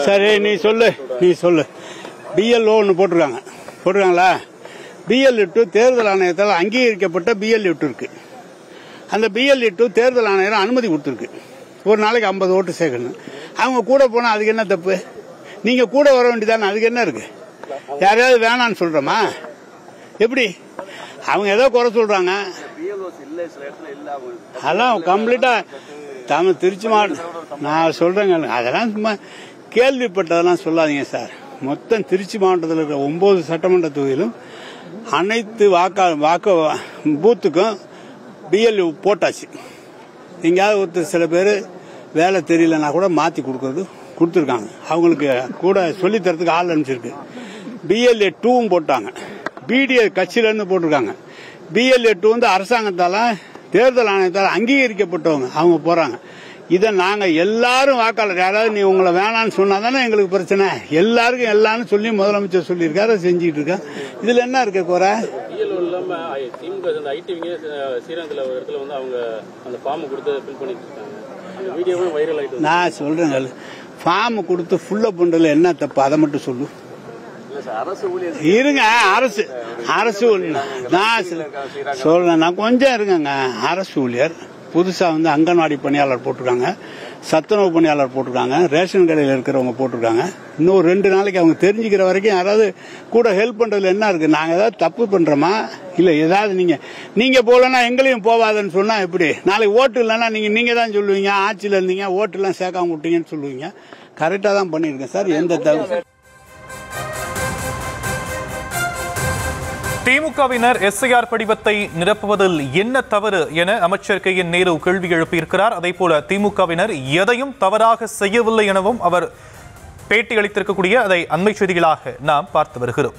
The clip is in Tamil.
சரி, நீ சொல்லு. பிஎல்ஓ ஒன்று போட்டிருக்காங்களா? பிஎல்-2 தேர்தல் ஆணையத்தால் அங்கீகரிக்கப்பட்ட பிஎல்-2 இருக்கு. அந்த பிஎல்-2 தேர்தல் ஆணையர் அனுமதி கொடுத்துருக்கு. ஒரு நாளைக்கு 50 ஓட்டு சேர்க்கணும். அவங்க கூட போனா அதுக்கு என்ன தப்பு? நீங்க கூட வர வேண்டியதானே, அதுக்கு என்ன இருக்கு? யாரையாவது வேணான்னு சொல்றோமா? எப்படி அவங்க ஏதோ குறை சொல்றாங்க, அதெல்லாம் கம்ப்ளீட்டா தமிழ் திருச்சி மாவட்டம் நான் சொல்றேங்க. அதெல்லாம் சும்மா கேள்விப்பட்டதெல்லாம் சொல்லாதீங்க சார். மொத்தம் திருச்சி மாவட்டத்தில் இருக்கிற 9 சட்டமன்ற தொகுதியிலும் அனைத்து வாக்கு பூத்துக்கும் பிஎல் போட்டாச்சு. எங்கேயாவது சில பேர் வேலை தெரியலன்னா கூட மாற்றி கொடுத்துருக்காங்க. அவங்களுக்கு கூட சொல்லித்தரத்துக்கு ஆள் அனுப்பிச்சிருக்கு. பிஎல்-2 போட்டாங்க. பிடிஏ கட்சியிலேருந்து போட்டிருக்காங்க. பிஎல்-2 அரசாங்கத்தால் தேர்தல் ஆணையத்தால் அங்கீகரிக்கப்பட்டவங்க அவங்க போறாங்க. இதை நாங்க எல்லாரும் வாக்காளர் யாராவது நீ உங்களை வேணான்னு சொன்னா தானே எங்களுக்கு பிரச்சனை. எல்லாருக்கும் எல்லாரும் சொல்லி முதலமைச்சர் சொல்லியிருக்காரு, செஞ்சுட்டு இருக்கா. இதுல என்ன இருக்கு குறை? நான் சொல்றேங்க, ஃபார்ம் கொடுத்து ஃபுல்ல பண்றதுல என்ன தப்பு? அதை மட்டும் சொல்லு. இருங்க, அரசு நான் சொல்றேன், நான் கொஞ்சம் இருங்க. அரசு ஊழியர் புதுசா அங்கன்வாடி பணியாளர் போட்டிருக்காங்க, சத்துணவு பணியாளர் போட்டிருக்காங்க, ரேஷன் கடையில் இருக்கிறவங்க போட்டிருக்காங்க. இன்னும் 2 நாளைக்கு அவங்க தெரிஞ்சுக்கிற வரைக்கும் யாராவது கூட ஹெல்ப் பண்றதுல என்ன இருக்கு? நாங்க ஏதாவது தப்பு பண்றோமா? இல்ல ஏதாவது நீங்க போலன்னா எங்களையும் போவாதுன்னு சொன்னா எப்படி? நாளைக்கு ஓட்டு இல்லைன்னா நீங்க தான் சொல்லுவீங்க, ஆட்சியில் இருந்தீங்க ஓட்டு எல்லாம் சேர்க்காம விட்டீங்கன்னு சொல்லுவீங்க. கரெக்டா தான் பண்ணிருக்கேன் சார். எந்த தவறு? திமுகவினர் எஸ்ஐஆர் படிவத்தை நிரப்புவதில் என்ன தவறு என அமைச்சர் கே.என். நேரு கேள்வி எழுப்பியிருக்கிறார். அதேபோல திமுகவினர் எதையும் தவறாக செய்யவில்லை எனவும் அவர் பேட்டி அளித்திருக்கக்கூடிய அதை அண்மை செய்திகளாக நாம் பார்த்து வருகிறோம்.